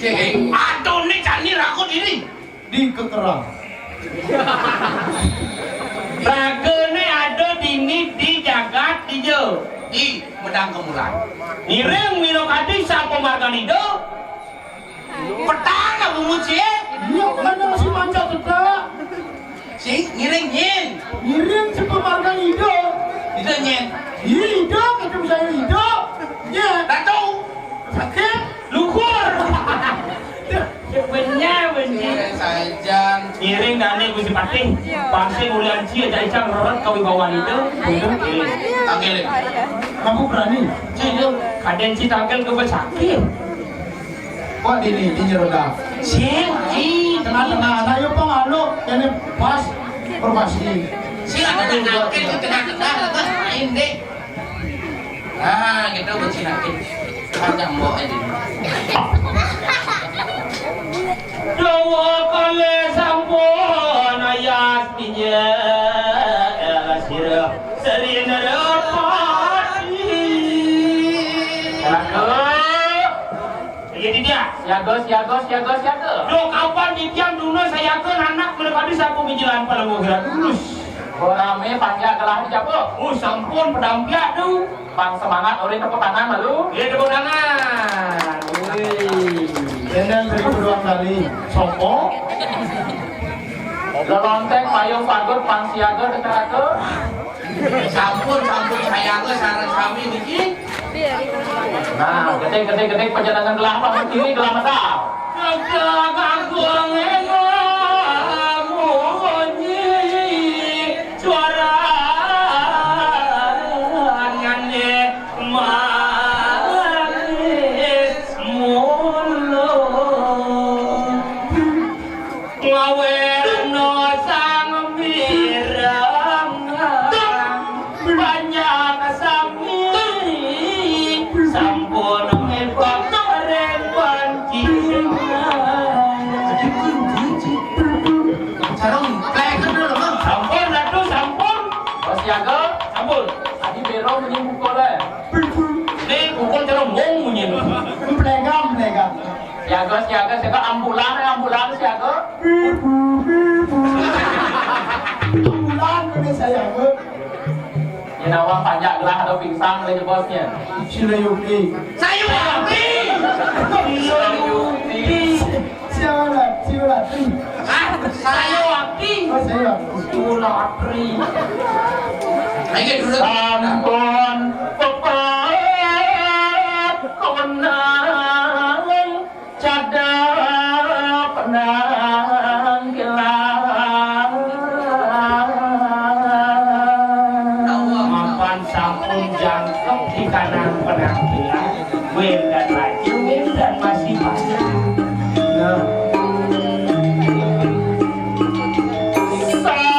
Aduh nih cani rakut ini di kekerang. Ragene ada dini di jagat di jo di medang kemulan. Nireng minokati sapo marganido. Petang aku muci. Iya mana masih manca tetap. Si ngiring nyin. Ngirim si pemargang hidup. Itu nyin. Hidup macam saya hidup. Ya. Datu. Sakit. Luhur. Benya. Sajan. Ngiring gane gusti patih. Pangsi ulian cia jaicang rorot kawibawan itu. Untuk ngiring. Tanggal. Kamu berani? Cido kaden ci tangkel ke sakit. Kok ini nyerodang? Si Tengah-tengah. Nah yuk pengalu. Ini pas. Perpasti. Si ada nakil ke tengah-tengah lekas main deh. Ah gitu beci nakil. Panjang bawa aja. Jawa kale sampun ayat piye sira serina pati. Jadi dia, siaga. Do kapan dikian dulu saya ke anak berkali sapu mijilan pada mau gerak lulus. Rame panjang kelah dicapo. Sampun pedampiak tu. Bang semangat orang tepuk tangan lalu. Dia tepuk tangan. Wih. Kendang dari kedua kali. Sopo. Lelonteng payung pagut pang siaga dekat ke. Sampun saya ke sarang kami niki. Nah, gede perjalanan gelah bang kiri gelah mata. Jaga agung emu bunyi suara ngane manis mulut ngawerno sang mirang banyak sami sampun ngepok goreng panci. Sarung plek dulu bang. Sampun atuh sampun. Bang siaga, Sampun. tadi bero bunyi pukul le. Ni pukul terus ngong bunyi. Melegam. Siaga ambulan siaga. Bulan ini saya ke. Nawang panjang gelah atau pingsan oleh bosnya. Cilayuki. Sayur api. Sialatri. Saya wakti. Oh saya. Tulatri. Ayo dulu. Sampun pepet kemenang cadang penanggilan. Mapan sampun jangkep di kanan penampilan. Wen dan laju, wen dan masih banyak. Nah. Sang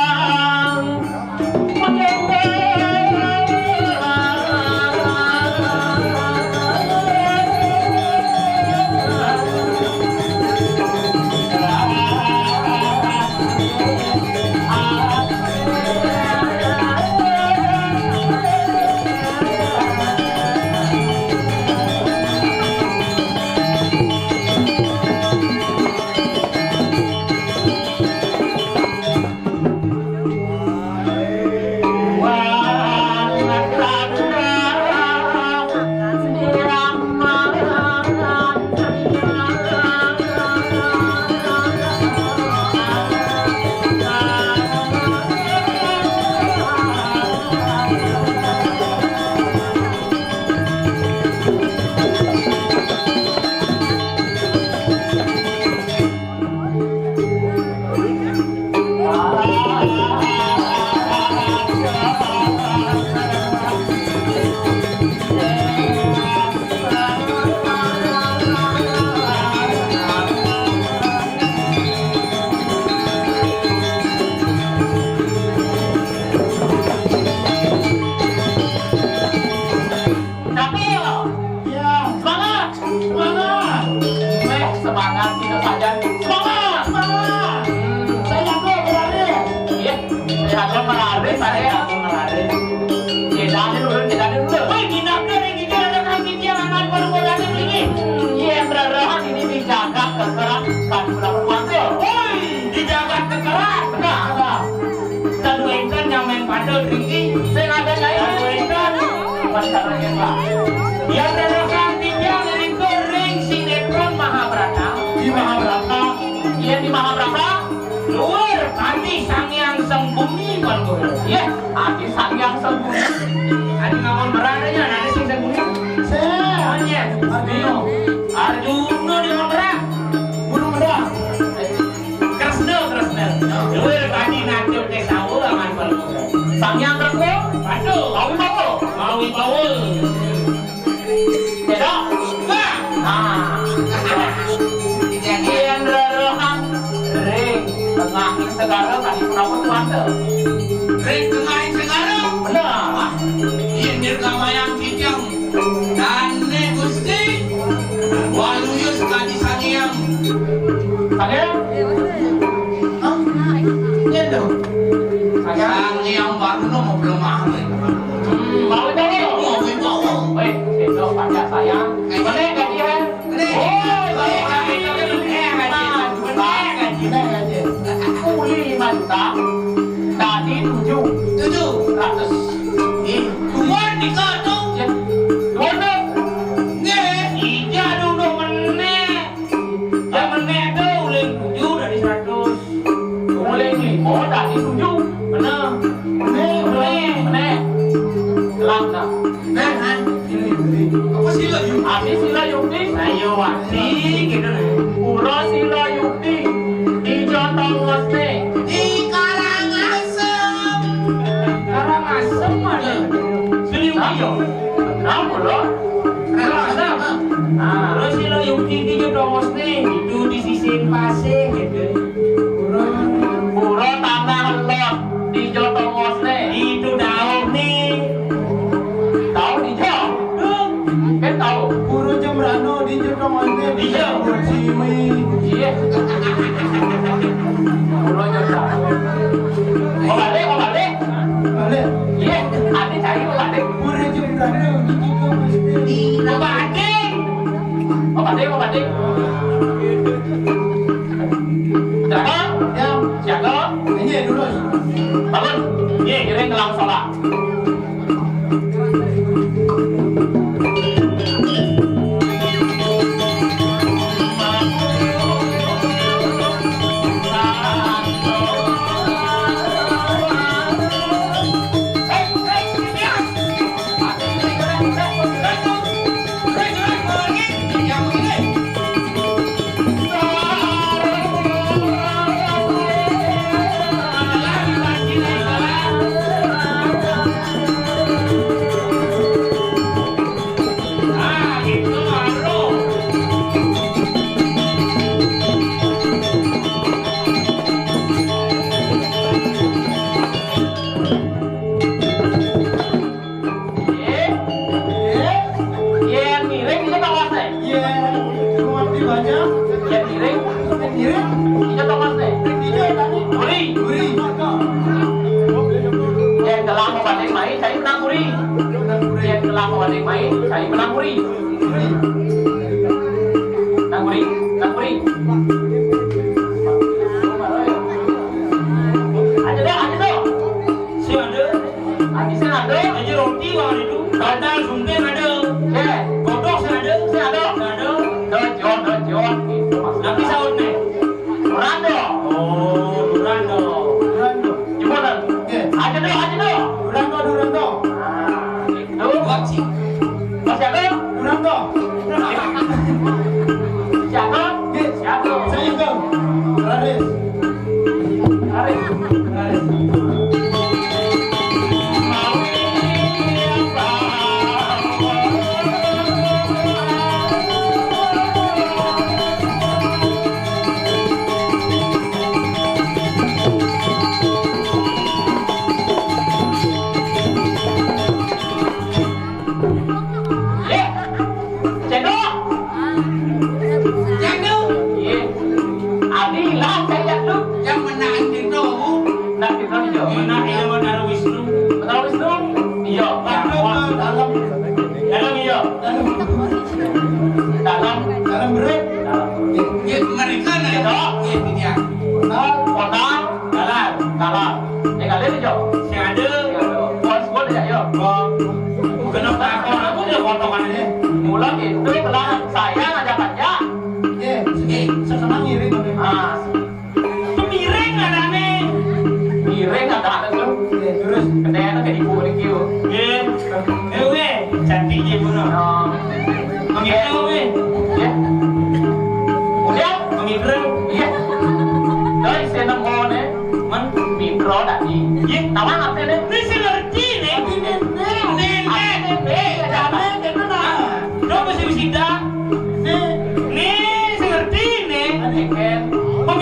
Iya, berarahan ini dijaga. gue. Iya, Adi Sangyang Sembuni. Adi ngomong beradanya, nanti sing Sembuni. Hanya Arjuna. Arjuna di Mabrak. Gunung Medang. Kresna. Lu tadi nanti teh sawo aman kalau. Sangyang Renggo. Aduh, mau bawa. Cedok. Nah. Kian Rerohan. Ring. Tengah segala tadi perawat Wanda. Ring tengah sekarang. Benar. Ini kamayang kijang. Dan Gusti. Waluyus kadi sangyang. Sangyang. Iya dong. Sangyang baru no mau belum mahal. Mau itu. Mau bawa. Weh, cedok pajak sayang. Bener gaji kan? Kuli 5 juta. Tadi 700. Tuan di kado. Ya. Dua. Ija dulu meneh. Yang meneh tuh uling 7 dari 100. Boleh ni. Oh, tadi 7. Benar. Benar. Gelap dah. Apa sih lo? Adi sila yukti. Ayo wasi gitu nih. Pura sila yukti. Di Jotong Wasne. Di Karangasem. Karangasem ada. Seliuyo. Kenapa lo? Karangasem. Nah, Terus si lo Yukti di Jodomos nih, itu di sisi pasir gitu. Pura tanah lot. Di Jotong Wasne. Itu daun nih. Tahu di Jotong? Kan tahu. Puro Jembrano di Jepang Ante di Iya. Simi. Iya. Pura Jotong. Kau balik. Balik. Iya. Adi cari kau balik. Puro Jembrano di Jepang Ante. Coba adik. Kau balik. Jaga. Ya, Jaga. ini dulu. Bangun. Iya, kirim ke lang sholat. Cari benang muri. Aja deh. Si ada. Habisnya ada. Aja roti bang itu. Kadal sumpah ada. Kodok ada. Ada. Dojon. Itu maksudnya. Tapi sahut nih. Rando. Oh, Durando. Gimana? Aja deh. Duranto. Nah, itu. Wajib. Masih ada? Duranto. Siapa? Siapa? Saya ke Laris. Yang menang di Nobu. Mana yang mana Wisnu? Iya. Dalam iya. Dalam. dalam berat. Ya, mereka naik. Ya, dia. Dalam. Kalian hijau. Si ada. Buat aja yo. Kenapa aku dia potongan ini? Mula itu belah saya ngajak aja. Sekarang ngiring. Ah, Miring ada nih. miring ada tuh.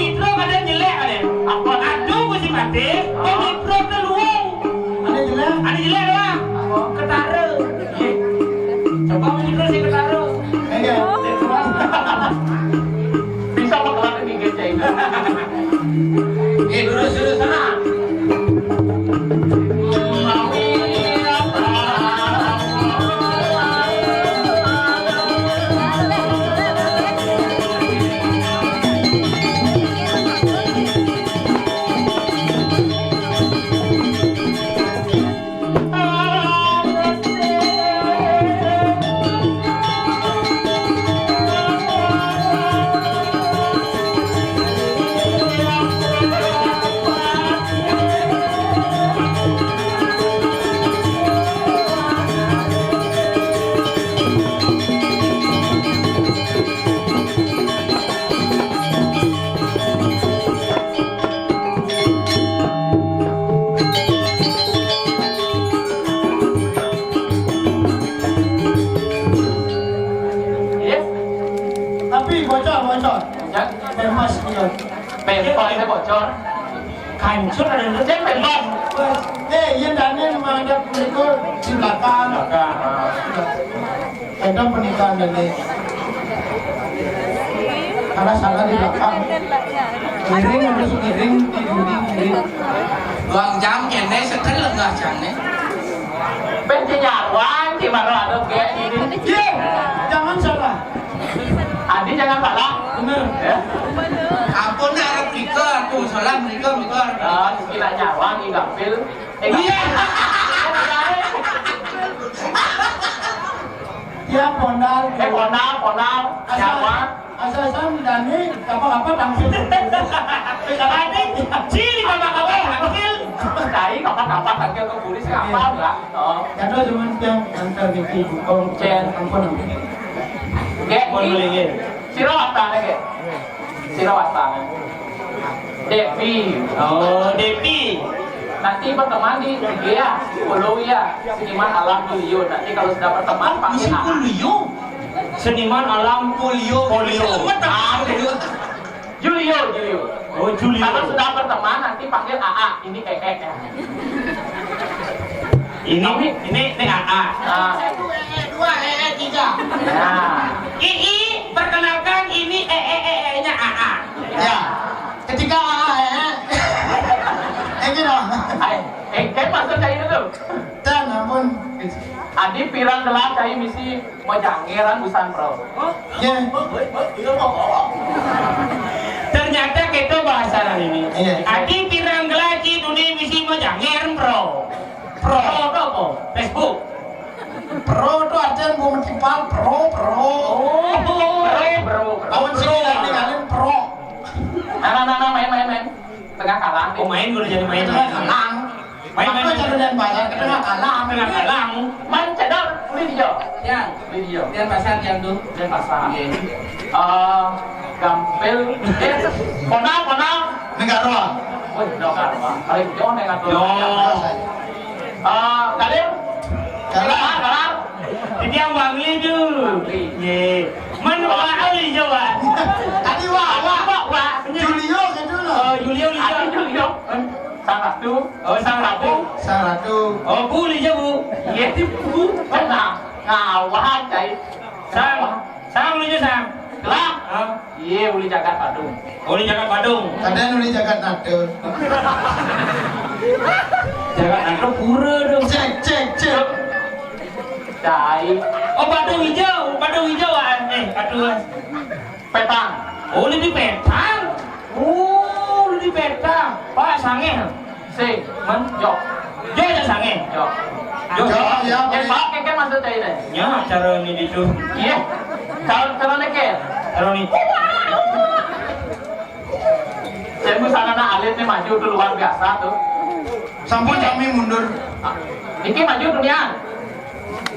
Mitro kadang jelek kadang. Apa? Aduh Gusti Patih, Mitro tu luang. Ada jelek? Ada jelek doang. Ketara. Coba Mitro si ketara. Iya. Bisa bakalan ini gece ini. Lurus sana. Tapi bocor. Ya, Emas dia. pempol ini bocor. Kancur ada yang Cek pempol. Yang Daniel menghadap berikut di belakang. Ada pernikahan Daniel. Karena salah di belakang. Giring harus giring. Luang jam kene setel lenggah jane. Pencenyawang gimana ada kayak ini? Jangan salah. Adi jangan salah. Benar. Ya. Ampun arep rika tuh salam rika. Kira nyawang igapil. Iya. Dia pondal. Ponal, nyawang. Asal Daniel apa tampil. Ada cili kapan-kapan hasil. Cai kapan-kapan panggil ke polisi apa enggak? Oh. Kado cuma yang antar Vicky bukan ampun. Gek ini. Siro wastane gek. Siro wastane. Devi. Oh, Devi. Nanti berteman di ya, follow ya. Seniman Alam Julio. Nanti kalau sudah berteman panggil Misi AA. kulio. Seniman alam Polio. Julio. Oh, Julio. Kalau sudah berteman nanti panggil AA. Ini ya. Ini AA. Nah, 2, 3. nah. Ii, perkenalkan ini nya AA. Ya. Ketika dong. Kayak masuk cai dulu. Dan ampun. Adi pirang gelas cai misi mau jangeran usan bro. Ya. Ternyata kita bahasa ini. Iya. Adi pirang gelagi dunia misi mau jangan pro. Pro apa? Facebook. Pro itu ada yang mau mentipal pro. Oh, Bro. Awan sini nanti kalian pro. Nah, main. Tengah kalah. Oh main gue jadi main. Tengah kalang. Main. Apa cara dan bayar ke tengah kalang. Tengah kalang. Main cedar video. Yang dia pasar yang tuh. Dan pasang. Gampil. Ponal. Negara. Wih, dokar pak. Paling jauh dengan tuh. Kalian? Kalah. Ini yang bangli dulu. Ye. Mana bangli coba? Tadi wah. Julio gitu loh. Oh, Julio. Sang ratu. Oh, sang ratu. Sang ratu. Oh, bu liya bu. Iya sih bu. Ngawah cai. Sang liya sang. Kelak. Iya uli jagat Badung. Oh, di Jakarta Badung. Kadang nulis jagat nado. Jakarta pura dong. Cek. Cai. Oh, Badung hijau ah. Aduh. Petang. Oh, lebih petang. Oh, lebih petang. Pak sange. Sing. Men. Jok. Jo ya sange. Jok. Jo ya. Yang pak keke masuk cai deh. Ya, cara ini itu. Iya. Kalau neket. Cara ini. Saya misalnya alit nih maju tuh luar biasa tuh. Sampun kami mundur. Niki maju dunia.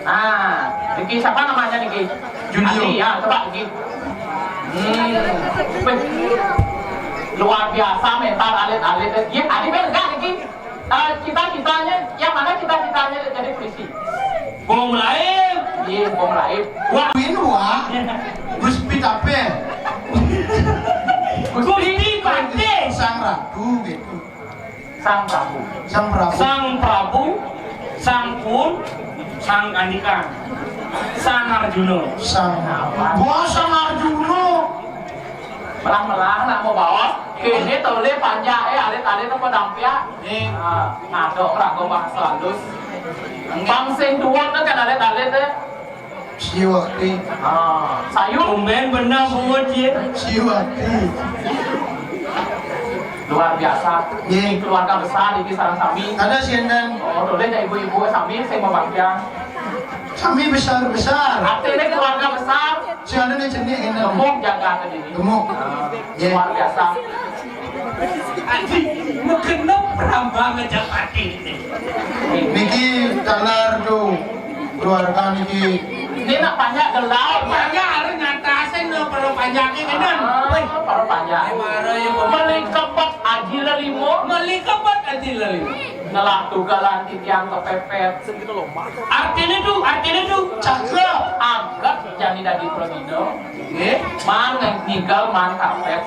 Nah, Niki siapa namanya Niki? Julio. Adi, ya coba Niki. Luar biasa mental alit. Ya, Adi enggak Niki. Cita-citanya, yang mana cita-citanya jadi polisi? Bom lain. Iya, bom lain. Wah, win wah. Gus pitape. Gusti Pak. Sang Ratu gitu. Sang Prabu. Sang Prabu. Sang Prabu, Sang Kun, Sang Andika, Sang Arjuna. Sang Bos Sang Arjuna. Melang-melang nak mau bawa. Kini tole panjang alit-alit apa dampia. Ngadok rago bahasa halus. Bang sing duwon kan alit-alit Siwati. Sayur. Tumben benar menguji. Siwati. Luar biasa. Ye. Keluarga besar ini sarang sami. Ada siendan. Oh, dole ya ibu-ibu sami sing membangkang. Kami besar-besar. Artinya keluarga besar. Siapa nih jenis ini? Gemuk jaga ke sini. Gemuk. Ye. Luar biasa. Adi, mungkin perambang ngejak mati. Niki kalar tuh keluarga niki. Ini nak panjang gelau. Banyak harus nyatasin lo perlu panjangnya kan? Para panjang. Melingkepet aji lelimo. Melingkepet aja lagi. Ngelak tugalan titiang kepepet. Artinya tuh. Cakep. Angkat jadi dari Prodino. Man ninggal man kapet.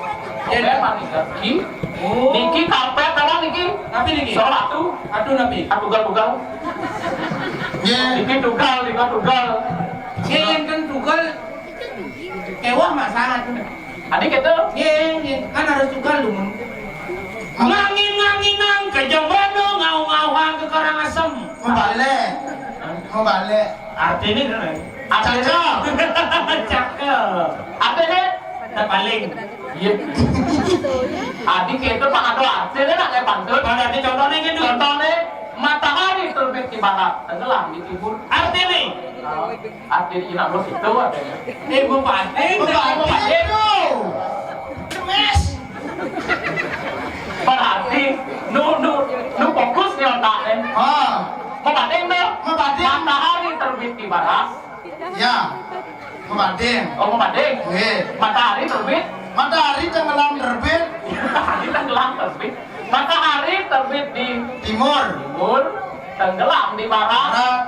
Oke, man ninggal ki. Niki kapet apa niki? Tapi niki. Soal atu. Aduh nabi. Tugal. Ye. Niki tugal. Yang kan tugal. Kewah masalah tuh. Adik itu. Kan harus tugal dulu. Ngangin-nganginang ke Jombano ngau-ngauang ke Karangasem. Membalik. Artinya kan? Cakep. Cakep. Artinya Tak paling. iya. Adik itu pak ada artinya nak kayak pantun. Pada di contohnya gitu. Contohnya matahari terbit di barat, tenggelam di timur. Artinya. Artinya ini harus itu adanya. Bupati. Kemes. Berarti nu fokus di otaknya. Membanding matahari terbit di barat. Ya. Membanding. Oh membanding. Matahari terbit. Matahari tenggelam terbit. Matahari tenggelam terbit. Matahari terbit di Timur. timur, tenggelam di barat. Barat.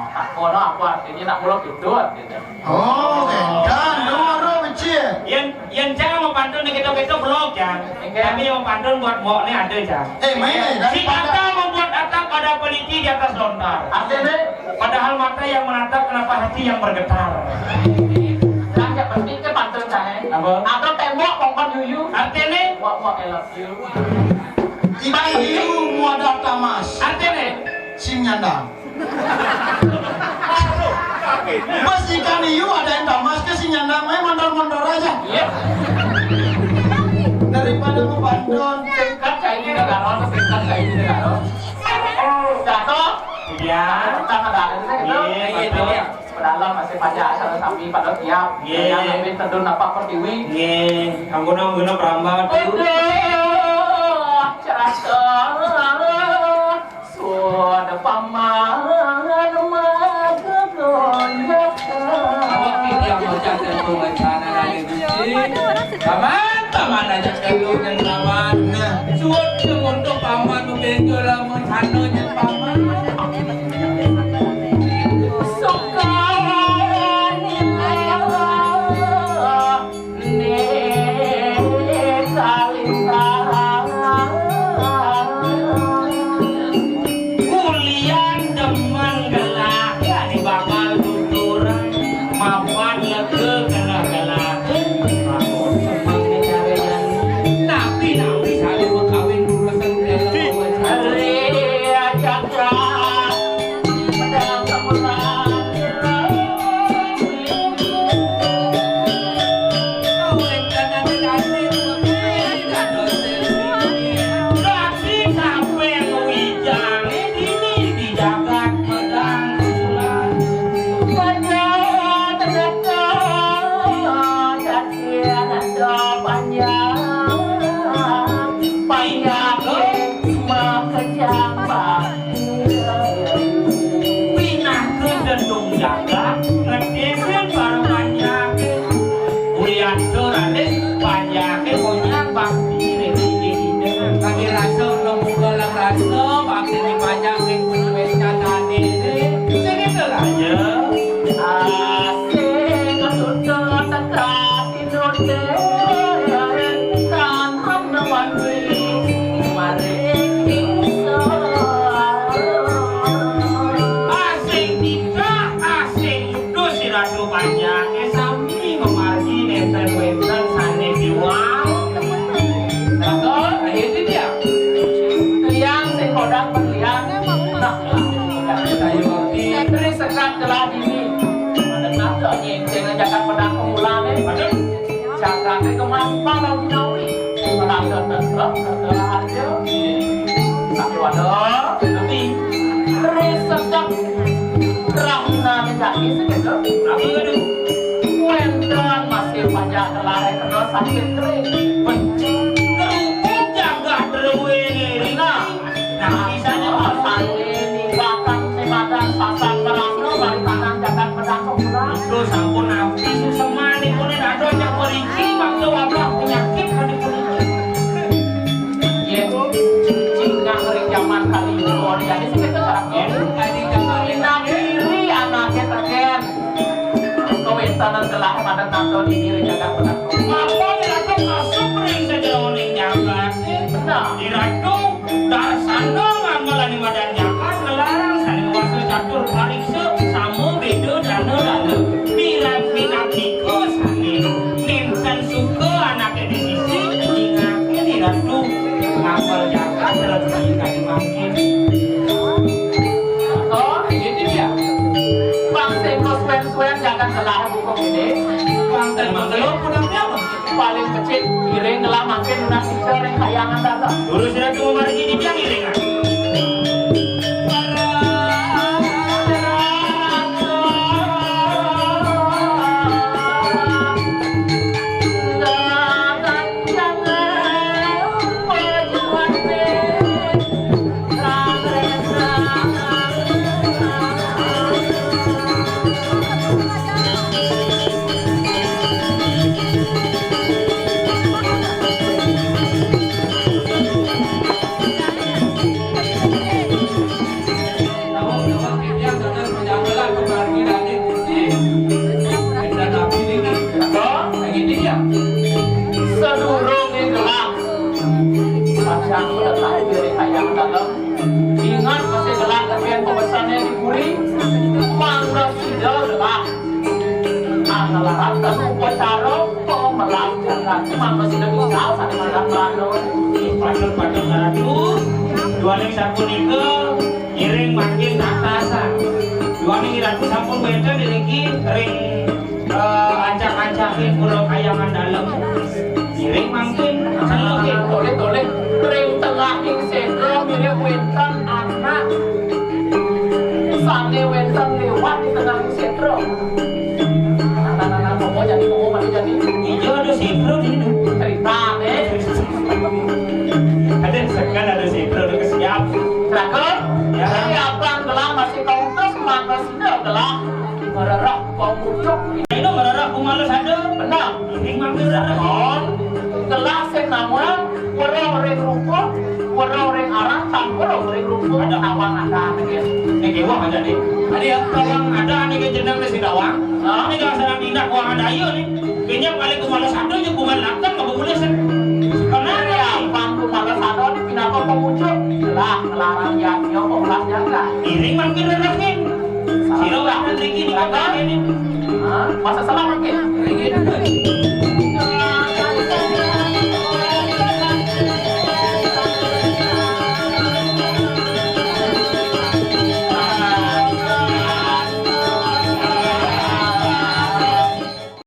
Tak kono apa artinya nak mulut itu artinya. Oh, dan dulu becil. Yang jangan mau pantun nih kita blog jangan. Kami mau pantun buat mbok nih ada jangan. Main Si Ata membuat atap pada peliti di atas lontar. Artinya Padahal mata yang menatap kenapa hati yang bergetar. kan yang penting ke pantun saya. Apa? Atau tembok kongkon yuyu. Artinya. What I love you. Ikan hiu muada tamas. Artinya. Sing nyandang. Pas ikan hiu ada yang tamas ke sing nyandang, main mondor-mondor aja. Iya. Daripada membandon. Singkat kayak ini negara, singkat kayak ini negara. Jatuh. Ya. Kita ada gitu. Iya, itu ya. Pedalam masih pajak asal sapi pada tiap. Iya. Yang lebih terdun apa pertiwi. Nggih, angguna perambat. Cerasa suara paman Awak tidak mau jaga pengacara lagi Paman aja kalau yang lawan. Suatu untuk paman membenjol lamun hanonya paman. dari kemampang lagi nawi. Berangkat tetap aja. Tapi waduh, tapi resedak ramna menjadi segitu. Aku aduh. Wendran masih banyak kelahir kena sakit kering. Kerupuk jaga terwene. Nah, misalnya Pasan ini bahkan sebadan pasan terangno balik kanan jagat pedasok sudah. Terus sampun nabi susemani pun ada yang meriki waktu wabah penyakit kali pun. Iya, jika ngeri zaman kali ini luar jadi segitu caranya. Inakiri anaknya terken. Kewentanan telah pada nato di diri jagat pedasok. Apa diratu masuk ring saja oning jagat. Benar. Diratu dar sana ngamalani madan jagat ngelarang saling wasu catur parikse sama beda dana dana. Bila pinatikus ninten suka anaknya di sisi ingatnya diratu ngapal jagat dalam tingkat makin. Oh, ini dia. Bang Sengko swen-swen jangan telah buku ini. Bang dan manggelo pulang piapa. Paling kecil iring telah makin nasi cereng kayangan datang. Dulu sudah cuma mari ini biang iringan. Sedurung ini gelap. Pasang letak diri kayangan dalam. Ingat masih gelap kemudian pemesannya diburi. Mangga sidel gelap. Adalah rata upacara pemelang jagat. Mangga sidel bisa saling sedang melanu. Pacar-pacar garatu. Dua ning sampun ike iring makin atasan. Dua ning iratu sampun beda diriki ring ancak-ancakin pulau kayangan dalam. Iring makin celokin. Toleh-toleh ring tengah ing sendro mirip wentan anak. Sane wentan lewat di tengah ing sendro. Anak-anak ngomong jadi ngomong mati jadi. Ijo ada sipro di situ. Cerita Ada sekan ada sipro udah kesiap. Terakhir, Ya. siapan gelang masih kauntus mangga sidel gelang. Mererah pemucuk. Ini merarah kumalus ada. Benar. Iring makin merarah. On gelang sing nama wereng ring rumput, wereng ring arah campur ring rumput ada awang ada nih. Nih kewang aja nih. Ada yang kawang ada nih ke jenang nasi dawang. Ini kalau sedang tindak kawang ada ayo nih. Kayaknya paling kumalus ada aja kumal lakan nggak boleh sih. Karena Ya, pantu malah sadon pinapa pemucuk gelang kelarang yang yo pemulas jaga. iring makin merarah nih. Siro akan tinggi di kata ini. Masa salah makin